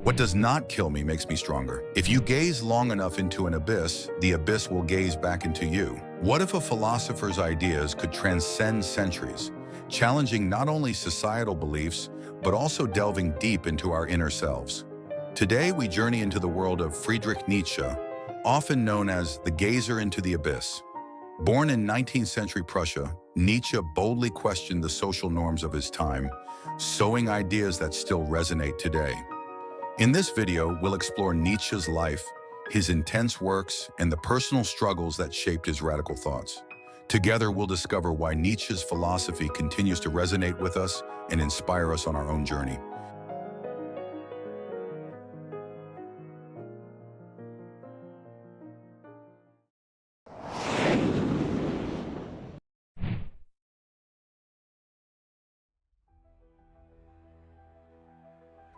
What does not kill me makes me stronger. If you gaze long enough into an abyss, the abyss will gaze back into you. What if a philosopher's ideas could transcend centuries, challenging not only societal beliefs, but also delving deep into our inner selves? Today, we journey into the world of Friedrich Nietzsche, often known as the gazer into the abyss. Born in 19th century Prussia, Nietzsche boldly questioned the social norms of his time, sowing ideas that still resonate today. In this video, we'll explore Nietzsche's life, his intense works, and the personal struggles that shaped his radical thoughts. Together, we'll discover why Nietzsche's philosophy continues to resonate with us and inspire us on our own journey.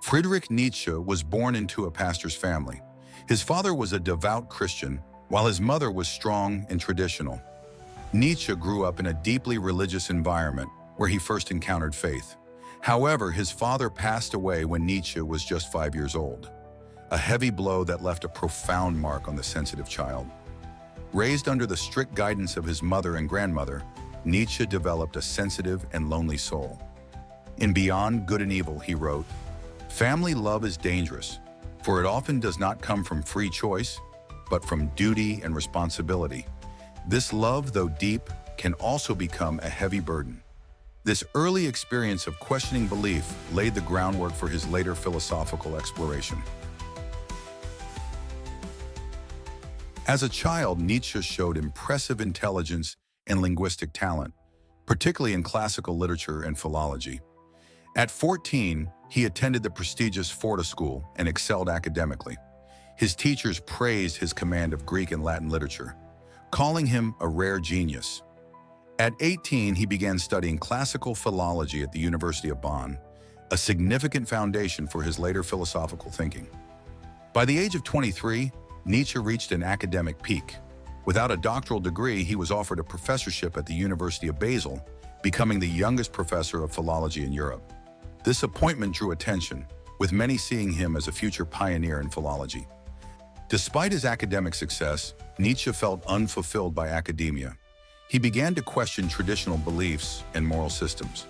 Friedrich Nietzsche was born into a pastor's family. His father was a devout Christian, while his mother was strong and traditional. Nietzsche grew up in a deeply religious environment where he first encountered faith. However, his father passed away when Nietzsche was just 5 years old, a heavy blow that left a profound mark on the sensitive child. Raised under the strict guidance of his mother and grandmother, Nietzsche developed a sensitive and lonely soul. In Beyond Good and Evil, he wrote, "Family love is dangerous, for it often does not come from free choice, but from duty and responsibility. This love, though deep, can also become a heavy burden." This early experience of questioning belief laid the groundwork for his later philosophical exploration. As a child, Nietzsche showed impressive intelligence and linguistic talent, particularly in classical literature and philology. At 14, he attended the prestigious Forta School and excelled academically. His teachers praised his command of Greek and Latin literature, calling him a rare genius. At 18, he began studying classical philology at the University of Bonn, a significant foundation for his later philosophical thinking. By the age of 23, Nietzsche reached an academic peak. Without a doctoral degree, he was offered a professorship at the University of Basel, becoming the youngest professor of philology in Europe. This appointment drew attention, with many seeing him as a future pioneer in philology. Despite his academic success, Nietzsche felt unfulfilled by academia. He began to question traditional beliefs and moral systems.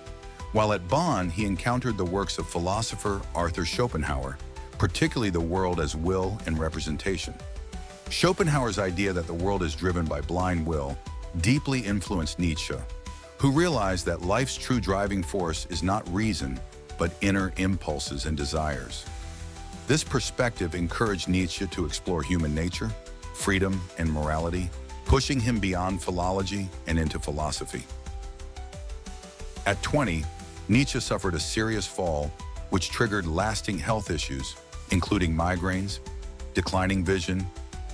While at Bonn, he encountered the works of philosopher Arthur Schopenhauer, particularly the world as will and representation. Schopenhauer's idea that the world is driven by blind will deeply influenced Nietzsche, who realized that life's true driving force is not reason, but inner impulses and desires. This perspective encouraged Nietzsche to explore human nature, freedom, and morality, pushing him beyond philology and into philosophy. At 20, Nietzsche suffered a serious fall, which triggered lasting health issues, including migraines, declining vision,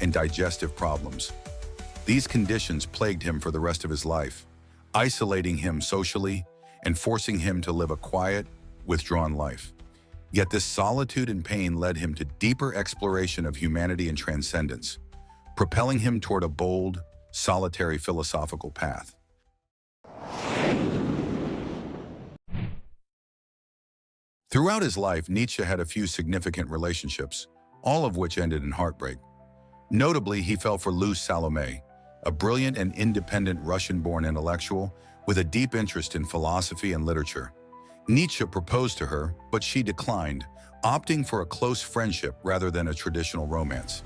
and digestive problems. These conditions plagued him for the rest of his life, isolating him socially and forcing him to live a quiet, withdrawn life. Yet this solitude and pain led him to deeper exploration of humanity and transcendence, propelling him toward a bold, solitary philosophical path. Throughout his life, Nietzsche had a few significant relationships, all of which ended in heartbreak. Notably, he fell for Luz Salome, a brilliant and independent Russian-born intellectual with a deep interest in philosophy and literature. Nietzsche proposed to her, but she declined, opting for a close friendship rather than a traditional romance.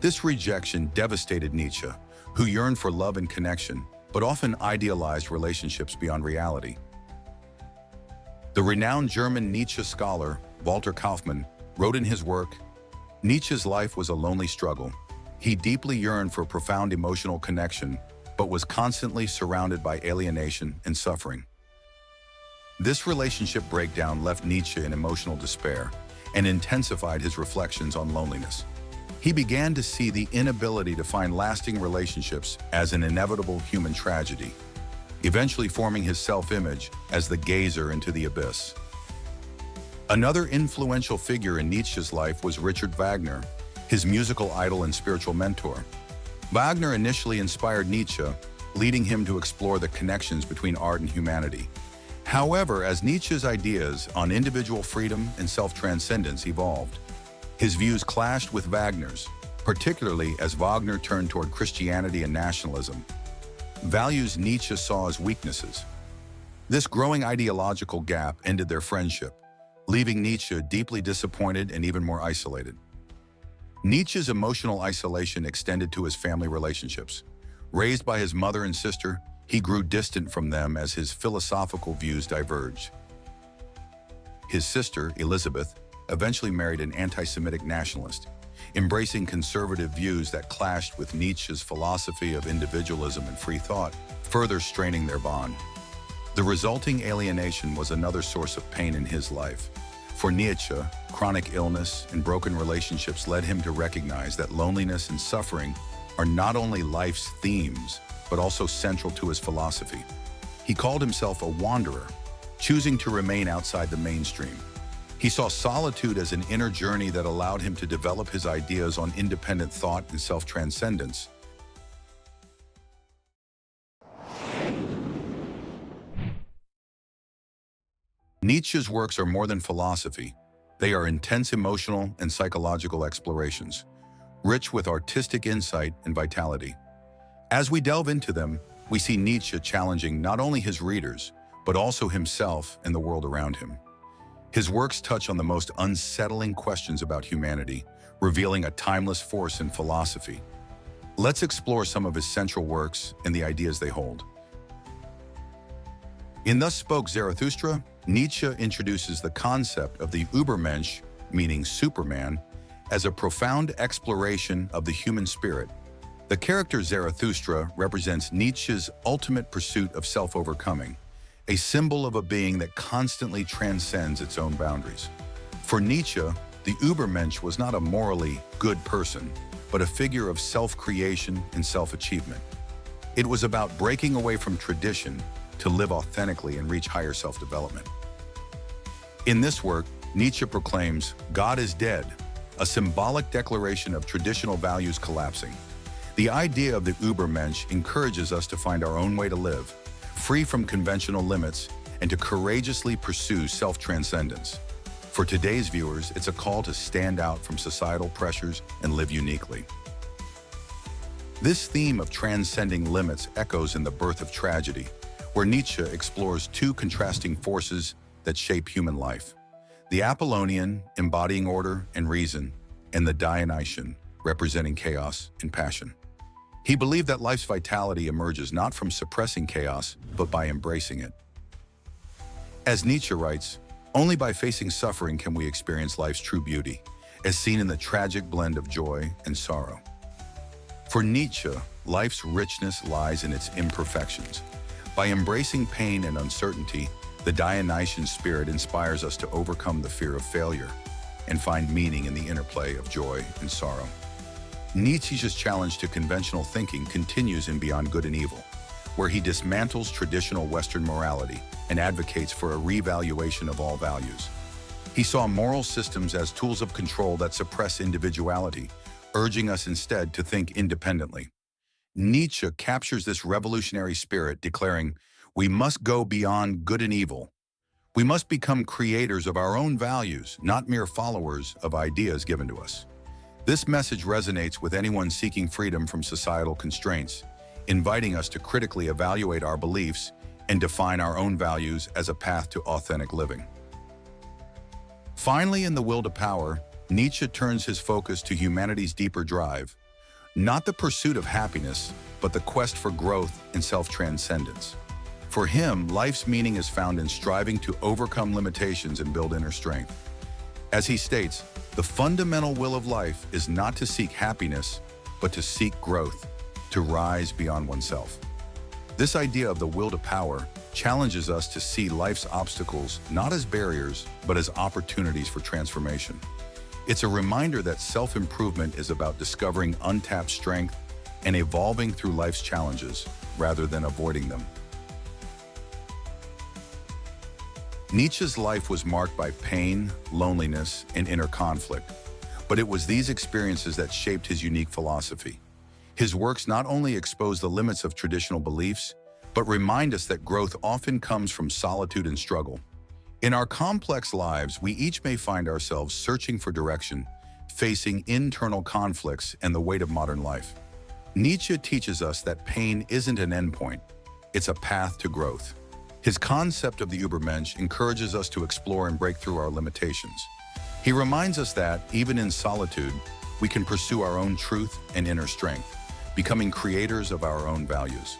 This rejection devastated Nietzsche, who yearned for love and connection, but often idealized relationships beyond reality. The renowned German Nietzsche scholar, Walter Kaufmann, wrote in his work, "Nietzsche's life was a lonely struggle. He deeply yearned for profound emotional connection, but was constantly surrounded by alienation and suffering." This relationship breakdown left Nietzsche in emotional despair and intensified his reflections on loneliness. He began to see the inability to find lasting relationships as an inevitable human tragedy, eventually forming his self-image as the gazer into the abyss. Another influential figure in Nietzsche's life was Richard Wagner, his musical idol and spiritual mentor. Wagner initially inspired Nietzsche, leading him to explore the connections between art and humanity. However, as Nietzsche's ideas on individual freedom and self-transcendence evolved, His views clashed with Wagner's, particularly as Wagner turned toward Christianity and nationalism, values Nietzsche saw as weaknesses. This growing ideological gap ended their friendship, leaving Nietzsche deeply disappointed and even more isolated. Nietzsche's emotional isolation extended to his family relationships. Raised by his mother and sister, he grew distant from them as his philosophical views diverged. His sister, Elizabeth, eventually married an anti-Semitic nationalist, embracing conservative views that clashed with Nietzsche's philosophy of individualism and free thought, further straining their bond. The resulting alienation was another source of pain in his life. For Nietzsche, chronic illness and broken relationships led him to recognize that loneliness and suffering are not only life's themes, but also central to his philosophy. He called himself a wanderer, choosing to remain outside the mainstream. He saw solitude as an inner journey that allowed him to develop his ideas on independent thought and self-transcendence. Nietzsche's works are more than philosophy. They are intense emotional and psychological explorations, rich with artistic insight and vitality. As we delve into them, we see Nietzsche challenging not only his readers, but also himself and the world around him. His works touch on the most unsettling questions about humanity, revealing a timeless force in philosophy. Let's explore some of his central works and the ideas they hold. In Thus Spoke Zarathustra, Nietzsche introduces the concept of the Übermensch, meaning Superman, as a profound exploration of the human spirit. The character Zarathustra represents Nietzsche's ultimate pursuit of self-overcoming, a symbol of a being that constantly transcends its own boundaries. For Nietzsche, the Übermensch was not a morally good person, but a figure of self-creation and self-achievement. It was about breaking away from tradition to live authentically and reach higher self-development. In this work, Nietzsche proclaims, "God is dead," a symbolic declaration of traditional values collapsing. The idea of the Übermensch encourages us to find our own way to live, free from conventional limits, and to courageously pursue self-transcendence. For today's viewers, it's a call to stand out from societal pressures and live uniquely. This theme of transcending limits echoes in The Birth of Tragedy, where Nietzsche explores two contrasting forces that shape human life: the Apollonian, embodying order and reason, and the Dionysian, representing chaos and passion. He believed that life's vitality emerges not from suppressing chaos, but by embracing it. As Nietzsche writes, "Only by facing suffering can we experience life's true beauty, as seen in the tragic blend of joy and sorrow." For Nietzsche, life's richness lies in its imperfections. By embracing pain and uncertainty, the Dionysian spirit inspires us to overcome the fear of failure and find meaning in the interplay of joy and sorrow. Nietzsche's challenge to conventional thinking continues in Beyond Good and Evil, where he dismantles traditional Western morality and advocates for a revaluation of all values. He saw moral systems as tools of control that suppress individuality, urging us instead to think independently. Nietzsche captures this revolutionary spirit, declaring, "We must go beyond good and evil. We must become creators of our own values, not mere followers of ideas given to us." This message resonates with anyone seeking freedom from societal constraints, inviting us to critically evaluate our beliefs and define our own values as a path to authentic living. Finally, in The Will to Power, Nietzsche turns his focus to humanity's deeper drive, not the pursuit of happiness, but the quest for growth and self-transcendence. For him, life's meaning is found in striving to overcome limitations and build inner strength. As he states, the fundamental will of life is not to seek happiness, but to seek growth, to rise beyond oneself. This idea of the will to power challenges us to see life's obstacles not as barriers, but as opportunities for transformation. It's a reminder that self-improvement is about discovering untapped strength and evolving through life's challenges, rather than avoiding them. Nietzsche's life was marked by pain, loneliness, and inner conflict, but it was these experiences that shaped his unique philosophy. His works not only expose the limits of traditional beliefs, but remind us that growth often comes from solitude and struggle. In our complex lives, we each may find ourselves searching for direction, facing internal conflicts and the weight of modern life. Nietzsche teaches us that pain isn't an endpoint, it's a path to growth. His concept of the Übermensch encourages us to explore and break through our limitations. He reminds us that, even in solitude, we can pursue our own truth and inner strength, becoming creators of our own values.